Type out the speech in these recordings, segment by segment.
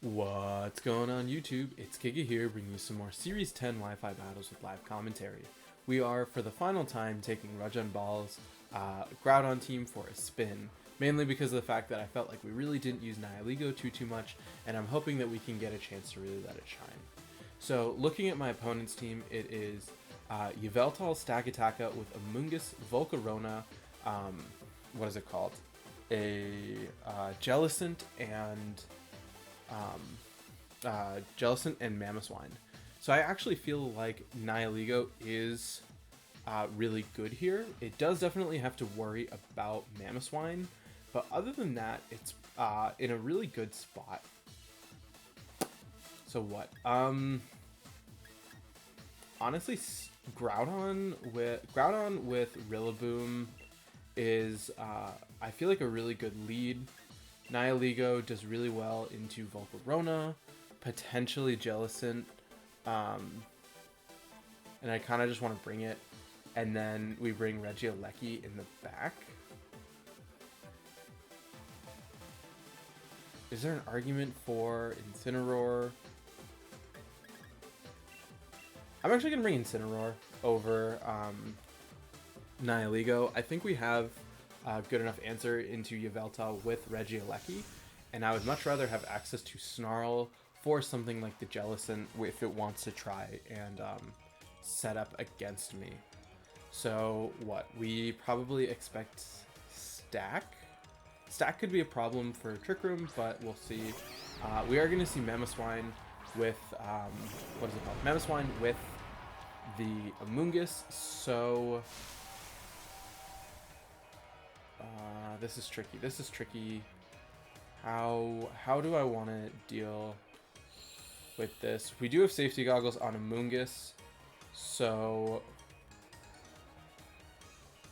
What's going on YouTube? It's Giga here, bringing you some more Series 10 Wi-Fi battles with live commentary. We are, for the final time, taking Rajan Ball's Groudon team for a spin, mainly because of the fact that I felt like we really didn't use Nihilego too much, and I'm hoping that we can get a chance to really let it shine. So, looking at my opponent's team, it is Yveltal Stakataka with Amoonguss, Volcarona, what is it called? A Jellicent and Jellicent and Mamoswine. So I actually feel like Nihilego is really good here. It does definitely have to worry about Mamoswine, but other than that, it's in a really good spot. So what? Honestly, Groudon with Rillaboom is I feel like a really good lead. Nihilego does really well into Volcarona, potentially Jellicent, and I kind of just want to bring it, and then we bring Regieleki in the back. Is there an argument for Incineroar? I'm actually going to bring Incineroar over Nihilego. I think we have a good enough answer into Yveltal with Regieleki, and I would much rather have access to Snarl for something like the Jellicent if it wants to try and set up against me. So what? We probably expect Stack? Stack could be a problem for Trick Room, but we'll see. We are going to see Mamoswine with, what is it called? Mamoswine with the Amoonguss, so this is tricky. This is tricky. How do I want to deal with this? We do have safety goggles on Amoonguss, so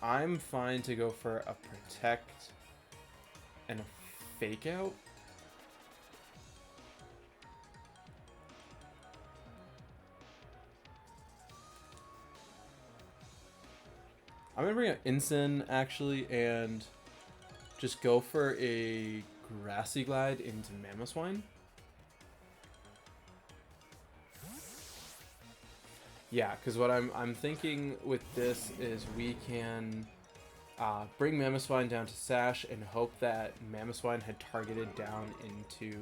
I'm fine to go for a protect and a fake out. I'm gonna bring out Incin actually and just go for a Grassy Glide into Mamoswine. Yeah, because what I'm thinking with this is we can bring Mamoswine down to Sash and hope that Mamoswine had targeted down into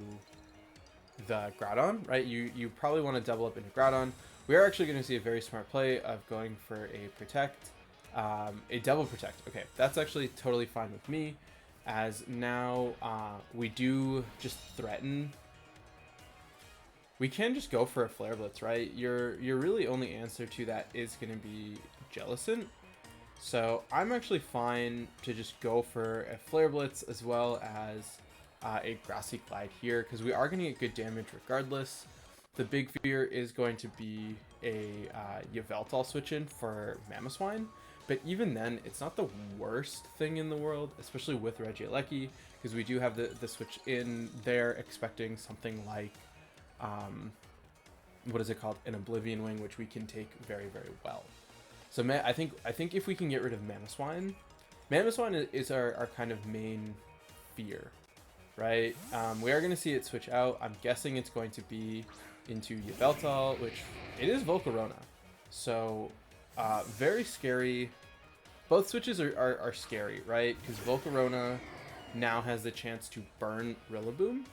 the Groudon, right? You probably want to double up into Groudon. We are actually going to see a very smart play of going for a Protect. A double protect. Okay, that's actually totally fine with me, as now we do just threaten. We can just go for a Flare Blitz, right? Your really only answer to that is going to be Jellicent. So I'm actually fine to just go for a Flare Blitz as well as a Grassy Glide here, because we are going to get good damage regardless. The big fear is going to be a Yveltal switch in for Mamoswine. But even then, it's not the worst thing in the world, especially with Regieleki, because we do have the switch in there, expecting something like, what is it called, an Oblivion Wing, which we can take very, very well. So I think if we can get rid of Mamoswine, Mamoswine is our kind of main fear, right? We are going to see it switch out. I'm guessing it's going to be into Yveltal, which it is Volcarona. So very scary. Both switches are scary, right? Because Volcarona now has the chance to burn Rillaboom.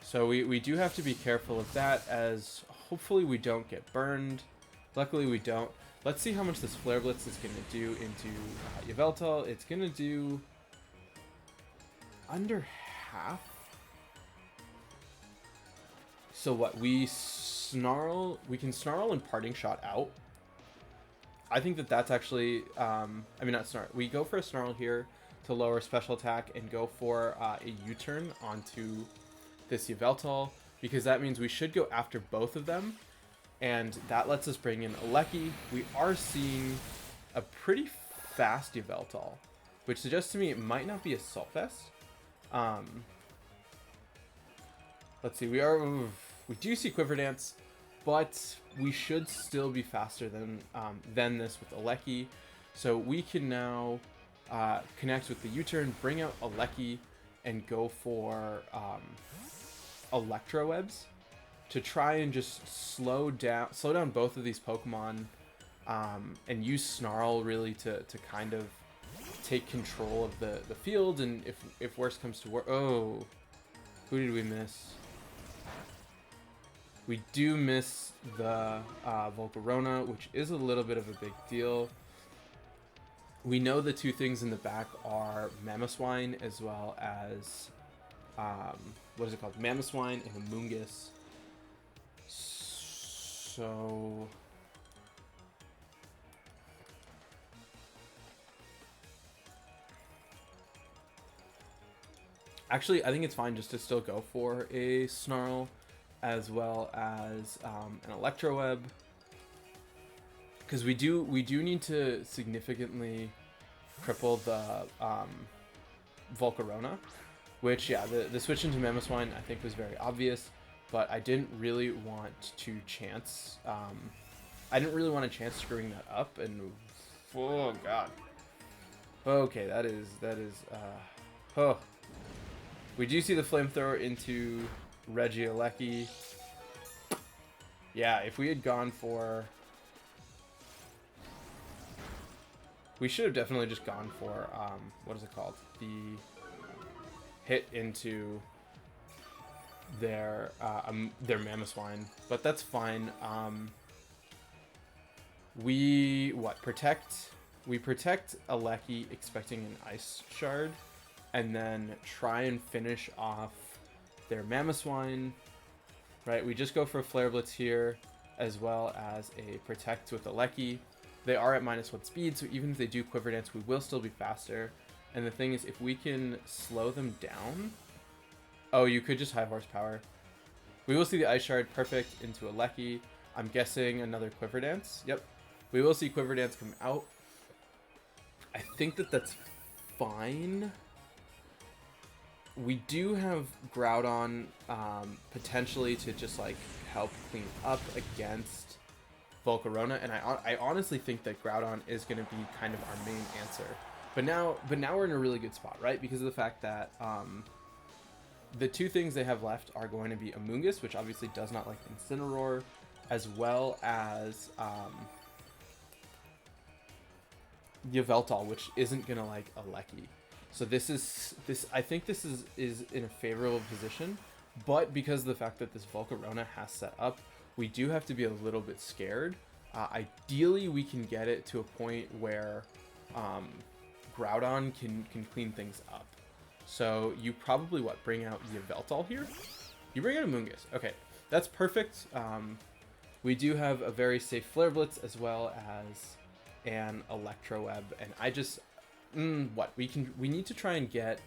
So we do have to be careful of that, as hopefully we don't get burned. Luckily we don't. Let's see how much this Flare Blitz is going to do into Yveltal. It's going to do under half. So what? We can Snarl and Parting Shot out. I think that's actually, I mean not Snarl, we go for a Snarl here to lower special attack and go for a U-turn onto this Yveltal, because that means we should go after both of them, and that lets us bring in Aleki. We are seeing a pretty fast Yveltal, which suggests to me it might not be a Assault-Vest. Let's see, we do see Quiver Dance, but we should still be faster than this with Aleki. So we can now connect with the U-turn, bring out Aleki, and go for Electro Webs to try and just slow down both of these Pokemon, and use Snarl really to kind of take control of the field. And if worse comes to worse, oh, who did we miss? We do miss the Volcarona, which is a little bit of a big deal. We know the two things in the back are Mamoswine as well as, what is it called? Mamoswine and Amoonguss. So... actually, I think it's fine just to still go for a Snarl as well as an Electro Web, because we do need to significantly cripple the Volcarona, which, yeah, the switch into Mamoswine I think was very obvious, but I didn't really want to chance screwing that up. And oh god, okay, that is oh. We do see the Flamethrower into Regieleki. Yeah, if we had gone for... we should have definitely just gone for, what is it called? The hit into their Mamoswine, but that's fine. We protect Aleki expecting an Ice Shard, and then try and finish off their Mamoswine, right? We just go for a Flare Blitz here, as well as a Protect with Aleki. They are at -1 speed, so even if they do Quiver Dance, we will still be faster. And the thing is, if we can slow them down... oh, you could just High Horsepower. We will see the Ice Shard, perfect, into Aleki. I'm guessing another Quiver Dance. Yep. We will see Quiver Dance come out. I think that's fine. We do have Groudon potentially to just like help clean up against Volcarona, and I honestly think that Groudon is going to be kind of our main answer. But now we're in a really good spot, right? Because of the fact that the two things they have left are going to be Amoonguss, which obviously does not like Incineroar, as well as Yveltal, which isn't going to like Aleki. So I think this is in a favorable position, but because of the fact that this Volcarona has set up, we do have to be a little bit scared. Ideally, we can get it to a point where Groudon can clean things up. So you probably bring out Yveltal here? You bring out Amoonguss. Okay, that's perfect. We do have a very safe Flare Blitz as well as an Electro Web, and I just... we need to try and get...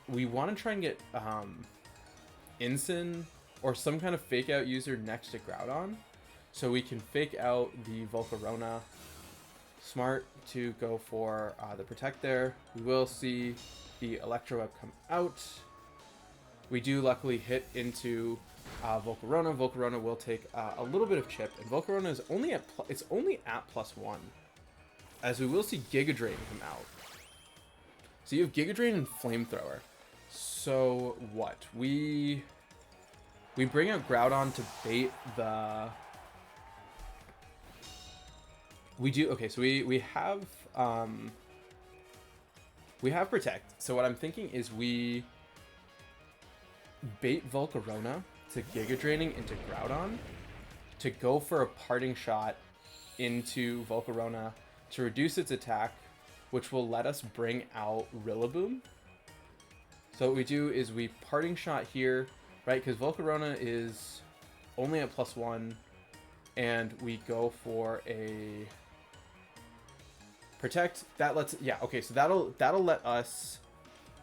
we want to try and get Incin or some kind of fake out user next to Groudon, so we can fake out the Volcarona. Smart to go for the Protect there. We will see the Electro Web come out. We do luckily hit into Volcarona. Volcarona will take a little bit of chip, and Volcarona is only at +1. As we will see Giga Drain come out. So you have Giga Drain and Flamethrower. So what? We bring out Groudon to bait the... we do... okay, so we have Protect. So what I'm thinking is we bait Volcarona to Giga Draining into Groudon to go for a Parting Shot into Volcarona to reduce its attack, which will let us bring out Rillaboom. So what we do is we Parting Shot here, right? Because Volcarona is only at +1, and we go for a Protect. That lets... yeah, okay, so that'll let us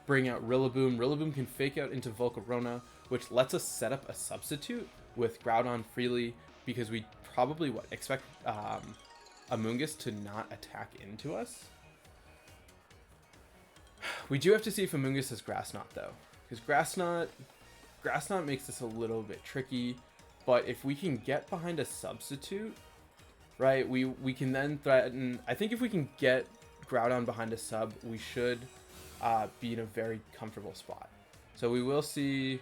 bring out Rillaboom. Rillaboom can fake out into Volcarona, which lets us set up a substitute with Groudon freely, because we probably expect Amoonguss to not attack into us. We do have to see if Amoonguss has Grass Knot though, because Grass Knot makes this a little bit tricky. But if we can get behind a substitute, right, we can then threaten... I think if we can get Groudon behind a sub, we should be in a very comfortable spot. So we will see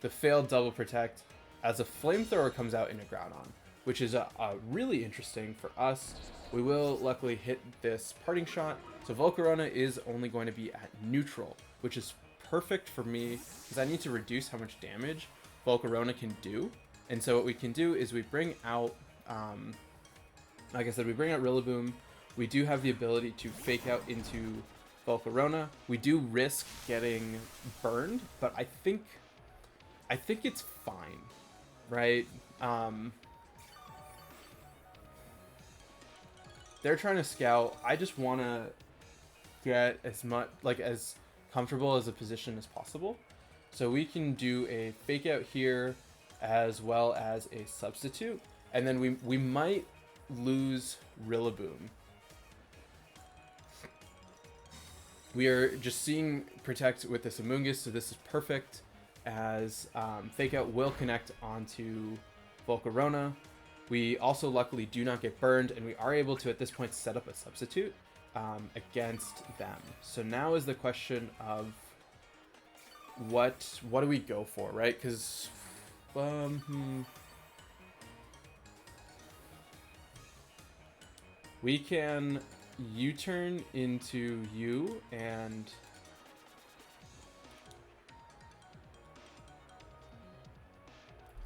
the failed double protect as a flamethrower comes out in a Groudon, which is a really interesting for us. We will luckily hit this parting shot. So Volcarona is only going to be at neutral, which is perfect for me because I need to reduce how much damage Volcarona can do. And so what we can do is we bring out, like I said, we bring out Rillaboom. We do have the ability to fake out into Volcarona. We do risk getting burned, but I think it's fine, right? They're trying to scout. I just want to get as much, like, as comfortable as a position as possible. So we can do a fake out here as well as a substitute. And then we might lose Rillaboom. We are just seeing protect with this Amoonguss, so this is perfect as fake out will connect onto Volcarona. We also luckily do not get burned, and we are able to at this point set up a substitute against them. So now is the question of what do we go for, right? Because we can U-turn into U and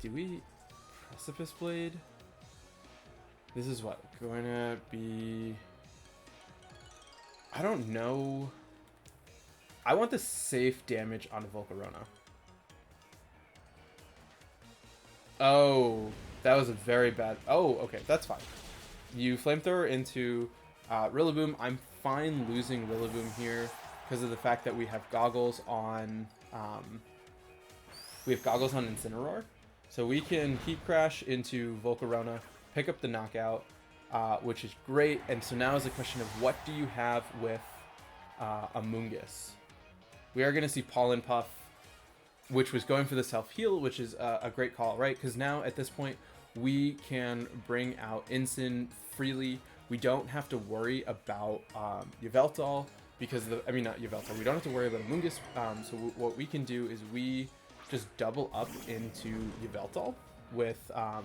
do we Precipice Blade? This is what going to be. I don't know. I want the safe damage on Volcarona. Oh, that was a very bad. Oh, okay, that's fine. You flamethrower into Rillaboom. I'm fine losing Rillaboom here because of the fact that we have goggles on. We have goggles on Incineroar, so we can Heat Crash into Volcarona, pick up the knockout, which is great. And so now is the question of what do you have with Amoonguss? We are going to see Pollen Puff, which was going for the self-heal, which is a great call, right? Because now at this point, we can bring out Incin freely. We don't have to worry about Yveltal, because not Yveltal. We don't have to worry about Amoonguss. So what we can do is we just double up into Yveltal with... oh,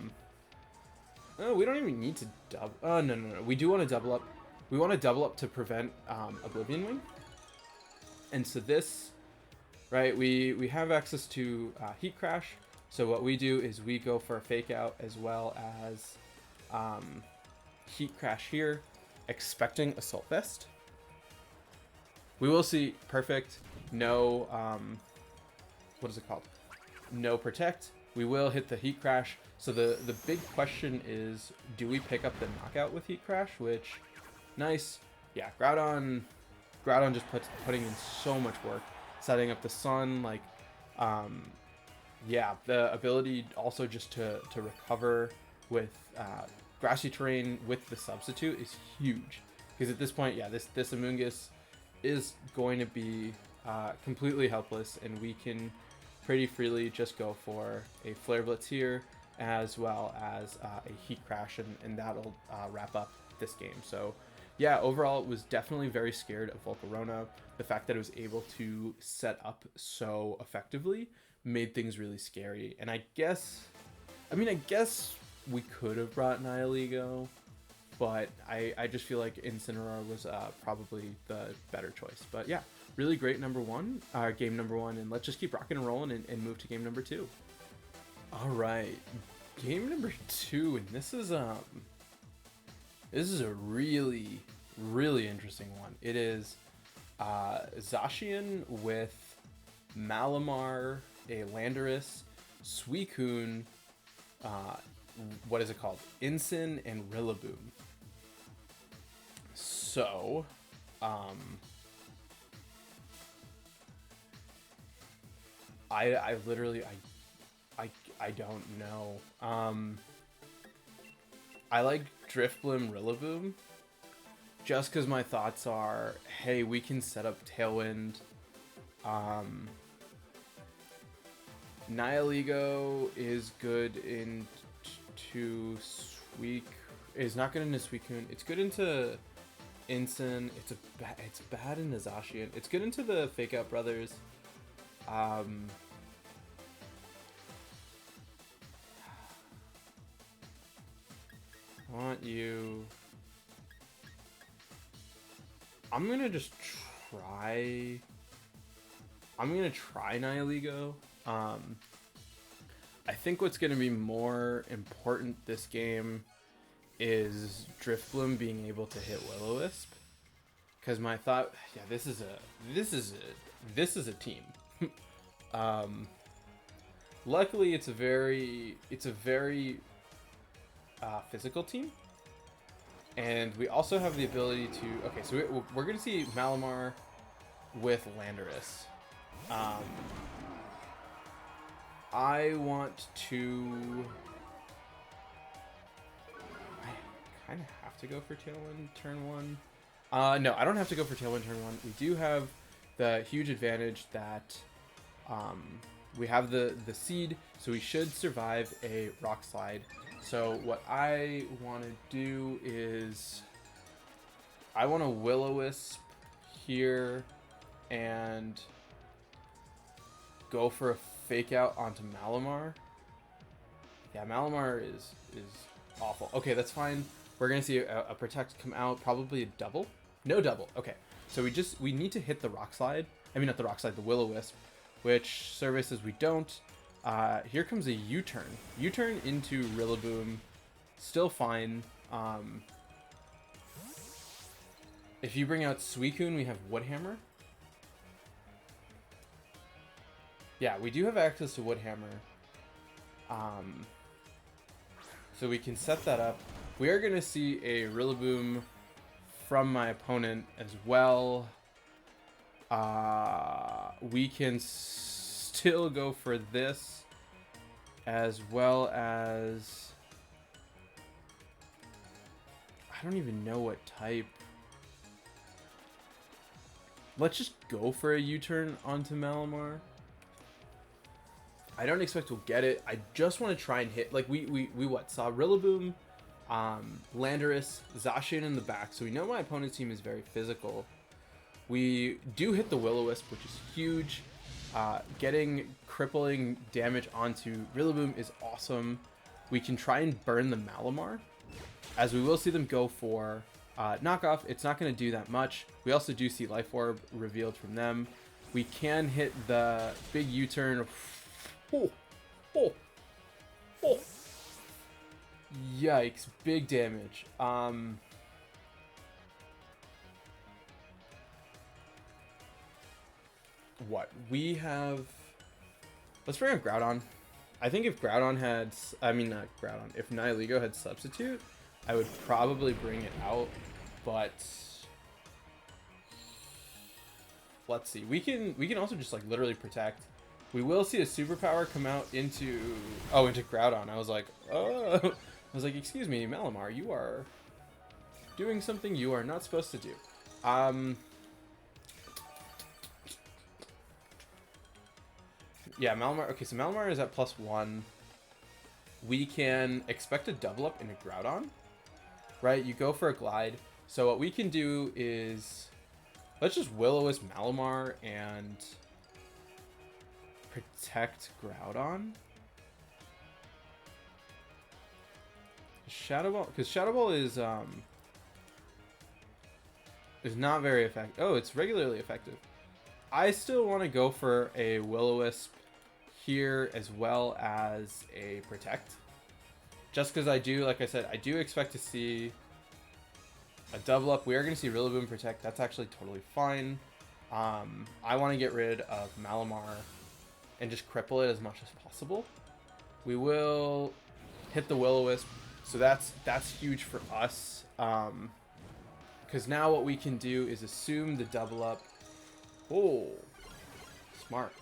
we don't even need to double... Oh, no. We do want to double up. We want to double up to prevent Oblivion Wing. And so this, right, we have access to Heat Crash. So what we do is we go for a fake out as well as Heat Crash here, expecting Assault Vest. We will see perfect, no, what is it called? No protect. We will hit the Heat Crash. So the big question is, do we pick up the knockout with Heat Crash? Which, nice. Yeah, Groudon just putting in so much work, setting up the sun, like, yeah, the ability also just to recover with grassy terrain with the substitute is huge. Because at this point, yeah, this Amoonguss is going to be completely helpless, and we can pretty freely just go for a Flare Blitz here, as well as a Heat Crash, and that'll wrap up this game. So yeah, overall, it was definitely very scared of Volcarona. The fact that it was able to set up so effectively made things really scary. And I guess we could have brought Nihilego, but I just feel like Incineroar was probably the better choice. But yeah, really great game number one, and let's just keep rocking and rolling and move to game number two. All right, game number two, and this is a really, really interesting one. It is Zacian with Malamar, a Landorus, Suicune, what is it called? Incin and Rillaboom. So, I literally don't know. I like Drifblim Rillaboom just because my thoughts are, hey, we can set up Tailwind. Nihilego is good into is not good into Suicune. It's good into Ensign. It's bad into Zacian. It's good into the Fake Out Brothers. I want you. I'm gonna just try. I'm gonna try Nihilego. I think what's gonna be more important this game is Drifbloom being able to hit Will-O-Wisp. Because my thought, yeah, this is a team. Luckily, it's a very physical team, and we also have the ability to. Okay, so we're gonna see Malamar with Landorus. I want to. I kind of have to go for Tailwind turn 1. No, I don't have to go for Tailwind turn 1. We do have the huge advantage that we have the seed, so we should survive a Rock Slide. So what I want to do is I want to Will-O-Wisp here and go for a Fake Out onto Malamar. Yeah, Malamar is awful. Okay, that's fine. We're gonna see a Protect come out, probably a double. No double. Okay, so we need to hit the Rock Slide. I mean, not the Rock Slide, the Will-O-Wisp, which services we don't. Here comes a U-turn. U-turn into Rillaboom. Still fine. If you bring out Suicune, we have Woodhammer. Yeah, we do have access to Woodhammer. So we can set that up. We are going to see a Rillaboom from my opponent as well. We can still go for this, as well as... I don't even know what type. Let's just go for a U-turn onto Malamar. I don't expect we'll get it. I just want to try and hit. Like, we saw Rillaboom, Landorus, Zacian in the back, so we know my opponent's team is very physical. We do hit the Will-O-Wisp, which is huge. Getting crippling damage onto Rillaboom is awesome. We can try and burn the Malamar, as we will see them go for knockoff. It's not going to do that much. We also do see Life Orb revealed from them. We can hit the big U-turn. Oh. Yikes, big damage. What? We have... Let's bring up Groudon. I think if Groudon had... I mean, not Groudon. If Nihilego had Substitute, I would probably bring it out, but... Let's see. We can also just, like, literally Protect. We will see a superpower come out into... Oh, into Groudon. I was like, oh... I was like, excuse me, Malamar, you are doing something you are not supposed to do. Yeah, Malamar... Okay, so Malamar is at +1. We can expect a double up into Groudon, right? You go for a Glide. So what we can do is... Let's just Will-O-Wisp Malamar and... Protect Groudon. Shadow Ball, because Shadow Ball is not very effective. Oh, it's regularly effective. I still want to go for a Will-O-Wisp here as well as a Protect, just because I do, like I said, I do expect to see a double up. We are going to see Rillaboom Protect. That's actually totally fine. I want to get rid of Malamar and just cripple it as much as possible. We will hit the Will-O-Wisp, so that's huge for us. Because now what we can do is assume the double up. Oh, smart.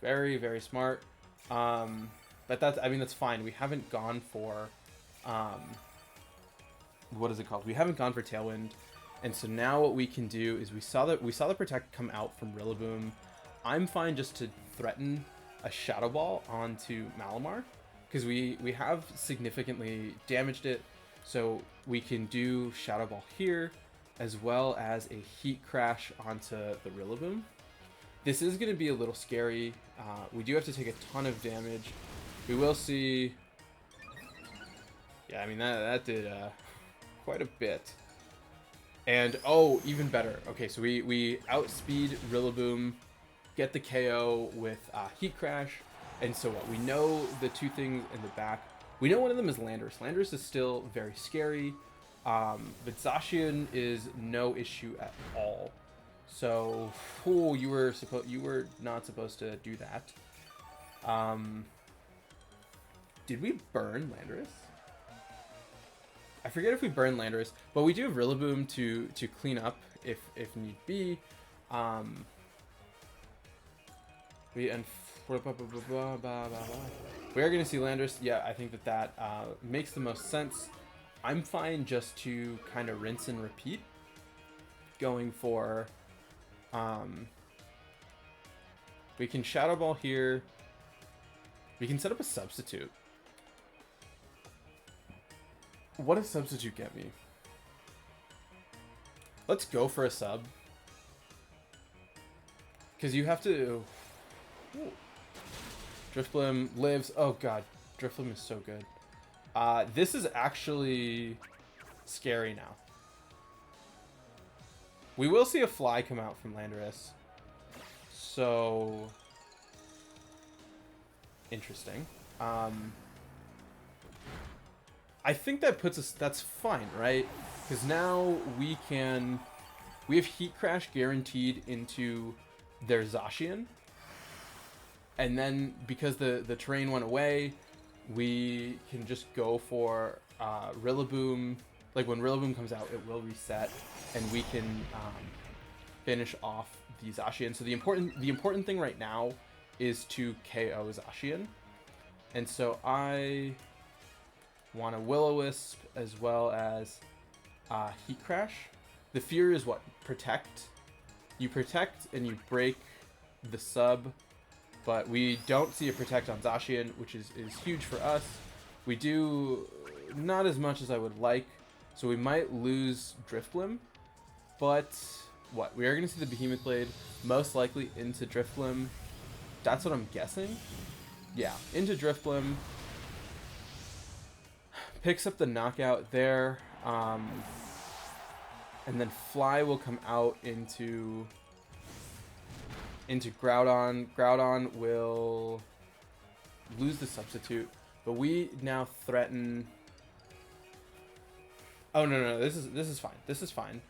Very, very smart. But that's, I mean, that's fine. We haven't gone for, what is it called? We haven't gone for Tailwind. And so now what we can do is we saw the Protect come out from Rillaboom. I'm fine just to threaten a Shadow Ball onto Malamar, because we have significantly damaged it. So we can do Shadow Ball here. as well as a Heat Crash onto the Rillaboom. This is going to be a little scary. We do have to take a ton of damage. We will see... Yeah, I mean, that did quite a bit. And, oh, even better. Okay, so we outspeed Rillaboom, get the KO with Heat Crash. And so what? We know the two things in the back. We know one of them is Landorus. Landorus is still very scary. But Zacian is no issue at all. So, you were not supposed to do that. Did we burn Landorus? I forget if we burn Landorus, but we do have Rillaboom to clean up if need be. We are going to see Landorus. Yeah, I think that makes the most sense. I'm fine just to kind of rinse and repeat, going for... we can Shadow Ball here. We can set up a substitute. What does substitute get me? Let's go for a sub. Because you have to... Ooh. Drifblim lives. Oh god, Drifblim is so good. This is actually scary now. We will see a fly come out from Landorus. So... interesting. I think that puts us... that's fine, right? Because now we have Heat Crash guaranteed into their Zacian. And then, because the terrain went away, we can just go for Rillaboom. Like, when Rillaboom comes out, it will reset. And we can finish off the Zacian. So the important thing right now is to KO Zacian. And so I want a Will-O-Wisp as well as Heat Crash. The fear is what? Protect. You protect and you break the sub, but we don't see a protect on Zacian, which is huge for us. We do not as much as I would like, so we might lose Drifblim, but what? We are going to see the Behemoth Blade most likely into Drifblim. That's what I'm guessing. Yeah, into Drifblim. Picks up the knockout there. And then Fly will come out into Groudon. Groudon will lose the substitute, but we now threaten... Oh no, this is fine. This is fine.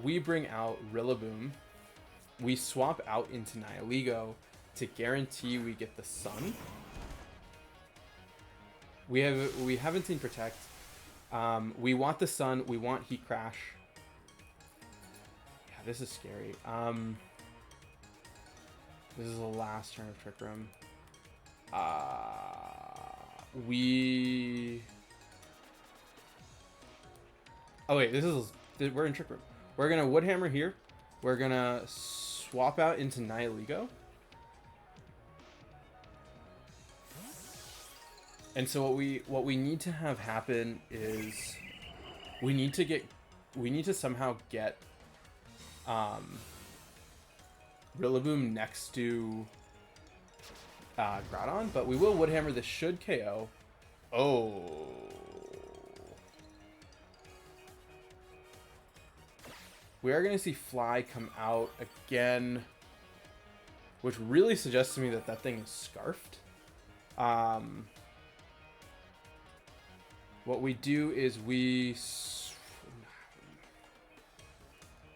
We bring out Rillaboom. We swap out into Nihilego to guarantee we get the Sun. We haven't seen Protect. We want the Sun. We want Heat Crash. Yeah, this is scary. This is the last turn of Trick Room. Oh wait, we're in Trick Room. We're gonna Woodhammer here. We're gonna swap out into Nihilego. And so what we need to have happen is we need to somehow get Rillaboom next to Groudon, but we will Woodhammer. This should KO. Oh. We are going to see Fly come out again, which really suggests to me that that thing is scarfed. What we do is this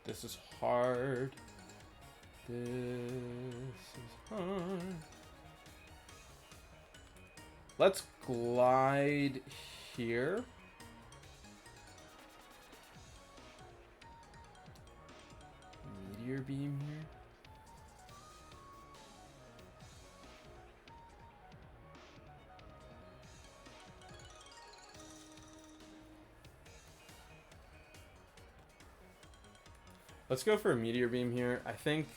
is hard. This is hard. Let's glide here. Meteor Beam here. Let's go for a Meteor Beam here. I think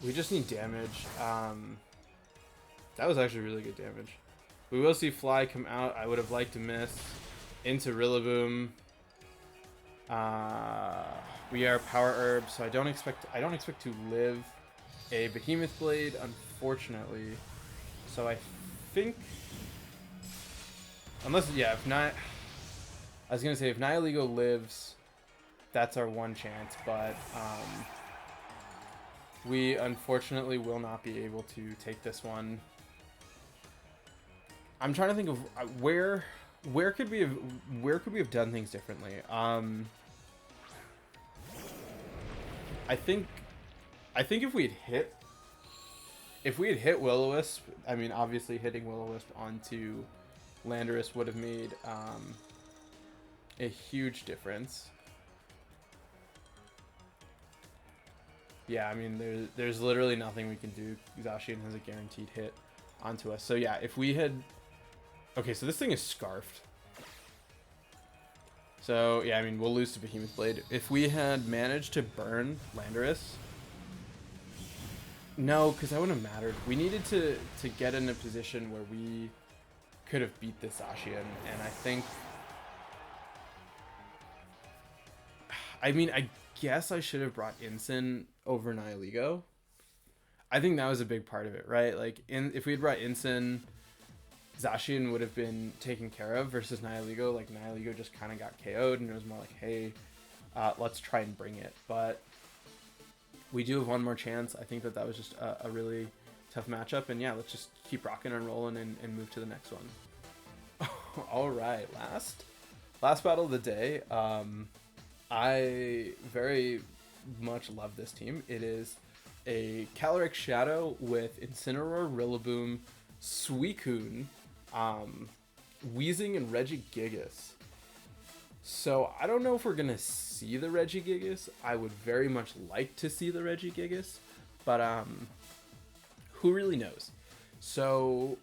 we just need damage. That was actually really good damage. We will see Fly come out. I would have liked to miss into Rillaboom. We are power herb, so I don't expect to live a behemoth blade, unfortunately. So I think, unless, yeah, if not, I was gonna say if Nihilego lives, that's our one chance, but we unfortunately will not be able to take this one. I'm trying to think of where could we have done things differently. I think if we had hit Will-O-Wisp, I mean, obviously hitting Will-O-Wisp onto Landorus would have made a huge difference. Yeah, I mean, there's literally nothing we can do. Zacian has a guaranteed hit onto us. So yeah, if we had... Okay, so this thing is scarfed. So yeah, I mean, we'll lose to Behemoth Blade. If we had managed to burn Landorus... No, because that wouldn't have mattered. We needed to get in a position where we could have beat this Zacian, and I think... I mean, I guess I should have brought Incin over Nihilego. I think that was a big part of it, right? Like, if we had brought Incin, Zacian would have been taken care of versus Nihilego. Like, Nihilego just kind of got KO'd, and it was more like, hey, let's try and bring it. But we do have one more chance. I think that was just a really tough matchup. And yeah, let's just keep rocking and rolling and move to the next one. All right, last battle of the day. I very much love this team. It is a Calyrex Shadow with Incineroar, Rillaboom, Suicune, Weezing, and Regigigas. So I don't know if we're going to see the Regigigas. I would very much like to see the Regigigas, but who really knows? So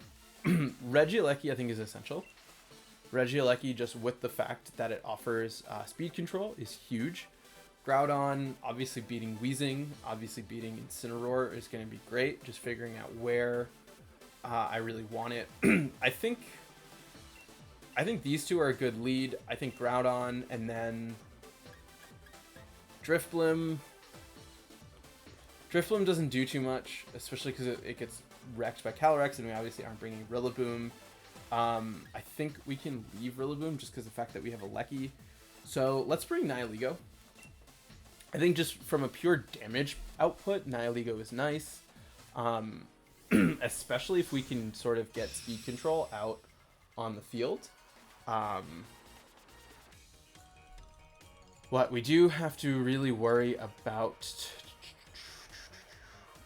Regieleki I think is essential. Regieleki, just with the fact that it offers speed control, is huge. Groudon, obviously beating Weezing, obviously beating Incineroar is going to be great. Just figuring out where I really want it. I think these two are a good lead. I think Groudon and then Drifblim. Drifblim doesn't do too much, especially because it gets wrecked by Calyrex, and we obviously aren't bringing Rillaboom. I think we can leave Rillaboom just because of the fact that we have a Lecky. So let's bring Nihilego. I think just from a pure damage output, Nihilego is nice. Especially if we can sort of get speed control out on the field. What we do have to really worry about...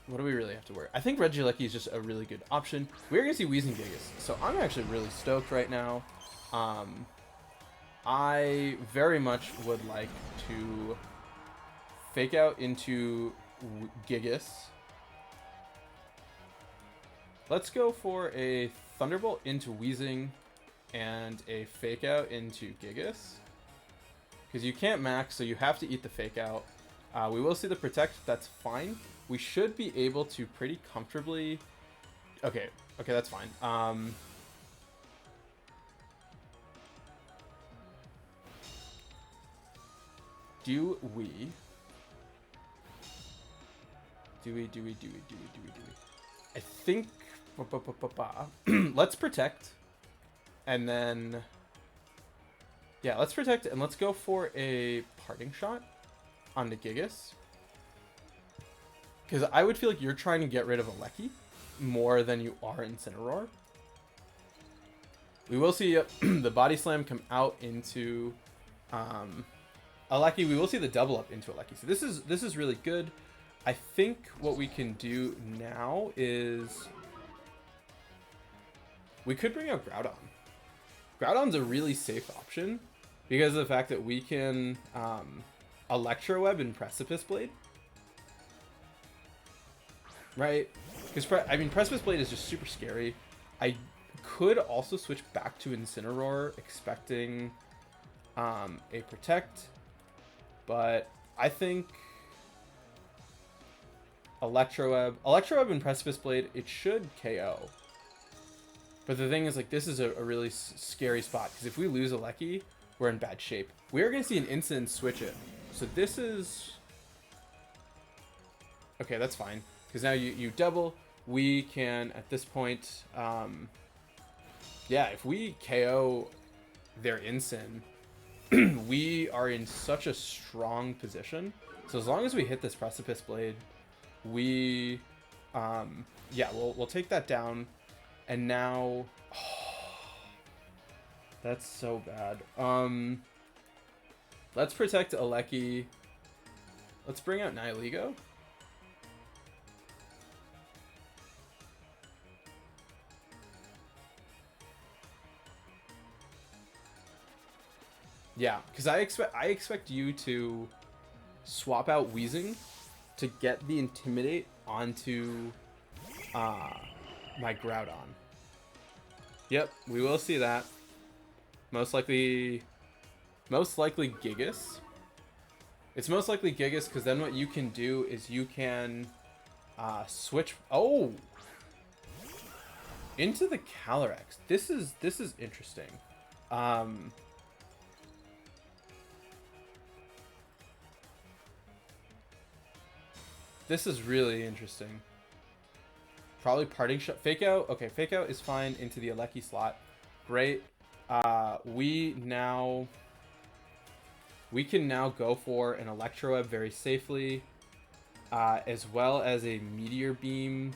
What do we really have to worry? I think Regieleki is just a really good option. We're going to see Weezing Gigas, so I'm actually really stoked right now. I very much would like to fake out into Gigas. Let's go for a Thunderbolt into Weezing and a fake out into Gigas. Because you can't max, so you have to eat the fake out. We will see the Protect, that's fine. We should be able to pretty comfortably... Okay, that's fine. Do we... I think... Let's Protect. And then... Yeah, let's Protect, and let's go for a Parting Shot onto Gigas. Because I would feel like you're trying to get rid of a Lecky more than you are Incineroar. We will see the Body Slam come out into a Lecky. We will see the double up into a Lecky. So this is really good. I think what we can do now is we could bring out Groudon. Groudon's a really safe option because of the fact that we can Electro Web and Precipice Blade. Right? Because, I mean, Precipice Blade is just super scary. I could also switch back to Incineroar, expecting a Protect. But I think Electro Web and Precipice Blade, it should KO. But the thing is, like, this is a really scary spot. Because if we lose a Lecky, we're in bad shape. We are going to see an instant switch it. So this is... Okay, that's fine. Because now you double. We can, at this point... yeah, if we KO their Incin, we are in such a strong position. So as long as we hit this Precipice Blade, we... yeah, we'll take that down. And now... that's so bad. Let's protect Aleki. Let's bring out Nihilego. Yeah, because I expect you to swap out Weezing to get the Intimidate onto my Groudon. Yep, we will see that. Most likely Gigas. It's most likely Gigas because then what you can do is you can switch. Oh, into the Calyrex. This is interesting. This is really interesting. Probably parting shot. Fake out. Okay, fake out is fine into the Aleki slot. Great. We can now go for an Electro Web very safely, as well as a Meteor Beam.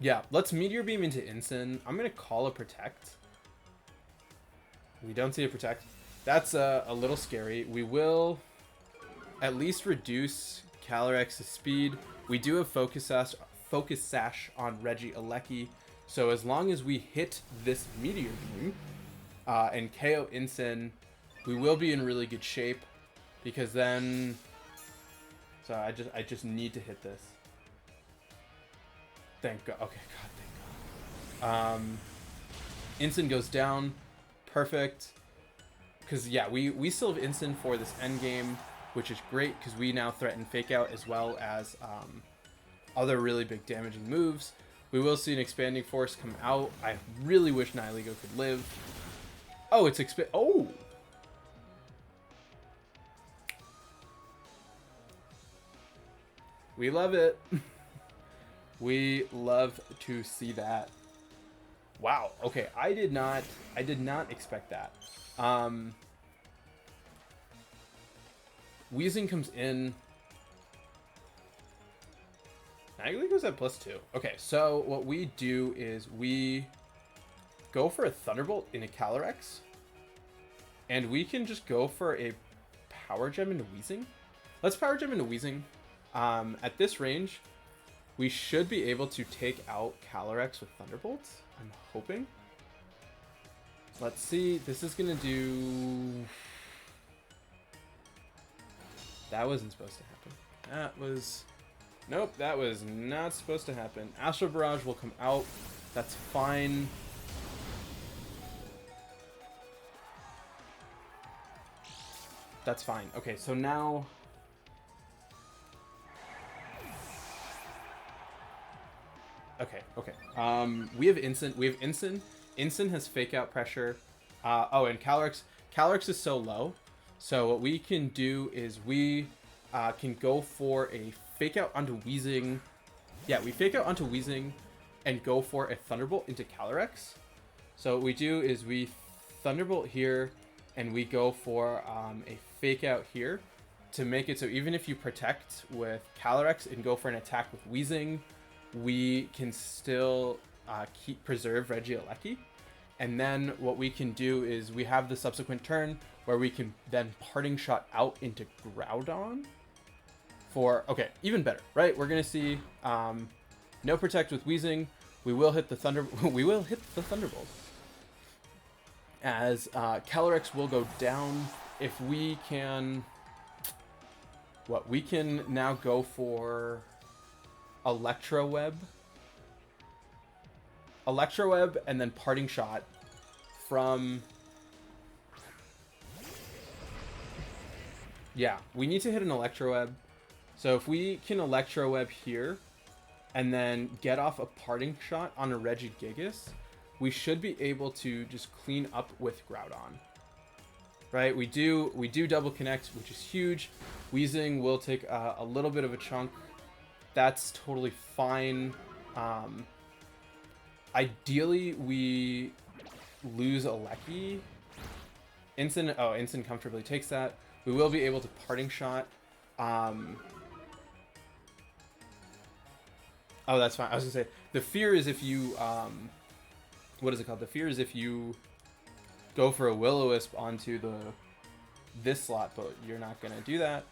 Yeah, let's Meteor Beam into Incin. I'm going to call a Protect. We don't see a Protect. That's a little scary. We will at least reduce Calyrex's speed. We do have Focus Sash on Regieleki. So as long as we hit this Meteor Beam and KO Incin, we will be in really good shape. Because then... So I just need to hit this. Thank God. Okay, God, thank God. Incin goes down. Perfect. Because, yeah, we still have Incin for this endgame, which is great because we now threaten Fake Out as well as other really big damaging moves. We will see an Expanding Force come out. I really wish Nihilego could live. Oh, it's Oh! We love it. We love to see that. Wow. Okay, I did not expect that. Weezing comes in. Nihiligo's at +2. Okay, so what we do is we go for a Thunderbolt in a Calyrex, and we can just go for a Power Gem into Weezing. Let's Power Gem into Weezing. At this range, we should be able to take out Calyrex with Thunderbolts. I'm hoping. Let's see. This is going to do... That wasn't supposed to happen. That was... Nope, that was not supposed to happen. Astral Barrage will come out. That's fine. That's fine. Okay, so now... Okay. We have Incin. Incin has Fake Out pressure. Oh, and Calyrex. Calyrex is so low. So what we can do is we can go for a Fake Out onto Weezing. Yeah, we Fake Out onto Weezing and go for a Thunderbolt into Calyrex. So what we do is we Thunderbolt here and we go for a Fake Out here to make it so even if you protect with Calyrex and go for an attack with Weezing, we can still preserve Regieleki. And then what we can do is we have the subsequent turn where we can then Parting Shot out into Groudon for, okay, even better, right? We're gonna see no Protect with Weezing. We will hit the Thunderbolt. As Calyrex will go down. If we can, we can now go for Electro Web Electro Web and then Parting Shot from... Yeah, we need to hit an Electro Web. So if we can Electro Web here and then get off a Parting Shot on a Regigigas, we should be able to just clean up with Groudon. Right, we do double connect, which is huge. Weezing will take a little bit of a chunk. That's totally fine. Ideally, we lose a Lecky. Instant comfortably takes that. We will be able to Parting Shot. Oh, that's fine. I was gonna say, the fear is if you, what is it called? The fear is if you go for a Will-O-Wisp onto this slot, but you're not gonna do that.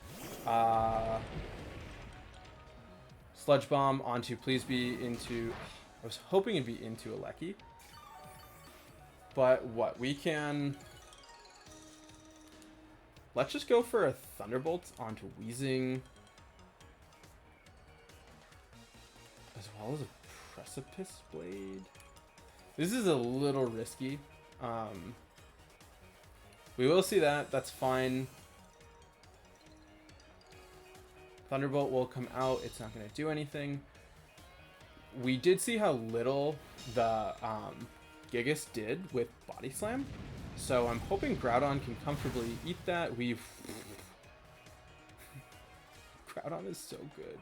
Sludge Bomb onto please be into... I was hoping it'd be into a Lecky. But what? We can... Let's just go for a Thunderbolt onto Weezing. As well as a Precipice Blade. This is a little risky. We will see that. That's fine. Thunderbolt will come out. It's not going to do anything. We did see how little the Gigas did with Body Slam. So I'm hoping Groudon can comfortably eat that. Groudon is so good.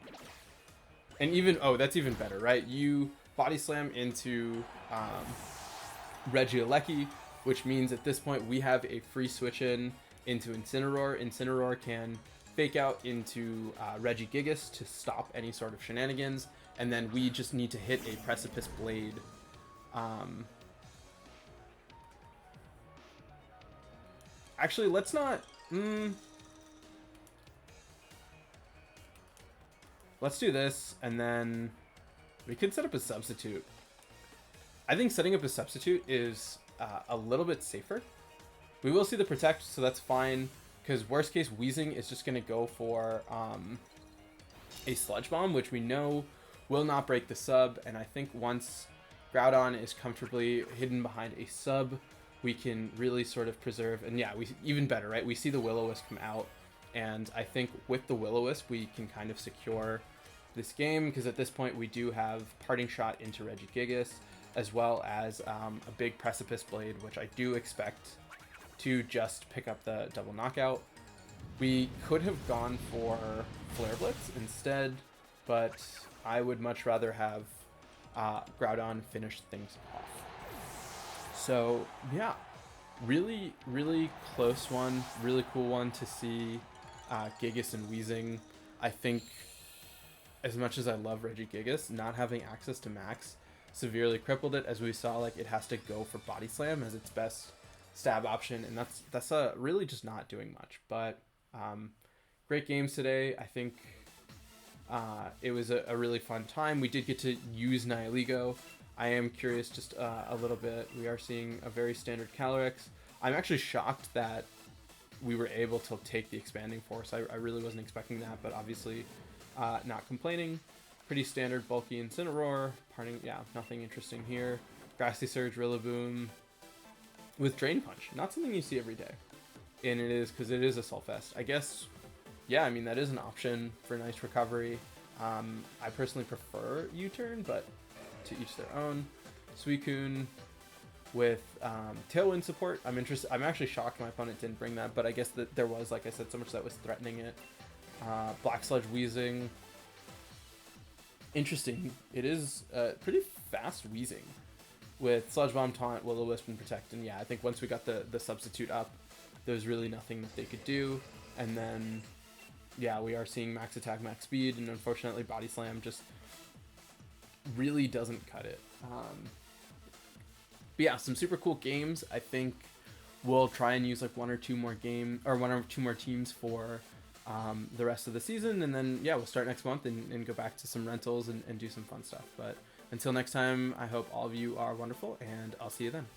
And even... Oh, that's even better, right? You Body Slam into Regieleki, which means at this point we have a free switch into Incineroar. Incineroar can fake out into Regigigas to stop any sort of shenanigans, and then we just need to hit a Precipice Blade. Actually, let's not... Let's do this, and then we could set up a substitute. I think setting up a substitute is a little bit safer. We will see the Protect, so that's fine, because worst case, Weezing is just going to go for a Sludge Bomb, which we know will not break the sub, and I think once Groudon is comfortably hidden behind a sub, we can really sort of preserve, and yeah, even better, right? We see the Will-O-Wisp come out, and I think with the Will-O-Wisp, we can kind of secure this game, because at this point we do have Parting Shot into Regigigas, as well as a big Precipice Blade, which I do expect to just pick up the double knockout. We could have gone for Flare Blitz instead, but I would much rather have Groudon finish things off. So yeah, really, really close one, really cool one to see Gigas and Weezing. I think as much as I love Regigigas, not having access to Max severely crippled it, as we saw. Like, it has to go for Body Slam as its best stab option, and that's really just not doing much. But great games today. I think it was a really fun time. We did get to use Nihilego. I am curious just a little bit. We are seeing a very standard Calyrex. I'm actually shocked that we were able to take the Expanding Force. I really wasn't expecting that, but obviously not complaining. Pretty standard bulky Incineroar. Parting, yeah, nothing interesting here. Grassy Surge, Rillaboom with Drain Punch. Not something you see every day. And it is, because it is a Sulfest. I guess, yeah, I mean, that is an option for nice recovery. I personally prefer U-Turn, but to each their own. Suicune with Tailwind support. I'm actually shocked my opponent didn't bring that, but I guess that there was, like I said, so much that was threatening it. Black Sludge Weezing. Interesting. It is pretty fast Weezing with Sludge Bomb, Taunt, Will-O-Wisp, and Protect. And yeah, I think once we got the substitute up, there's really nothing that they could do. And then, yeah, we are seeing max attack, max speed, and unfortunately Body Slam just really doesn't cut it. But yeah, some super cool games. I think we'll try and use like one or two more teams for the rest of the season, and then yeah, we'll start next month and go back to some rentals and do some fun stuff. But until next time, I hope all of you are wonderful, and I'll see you then.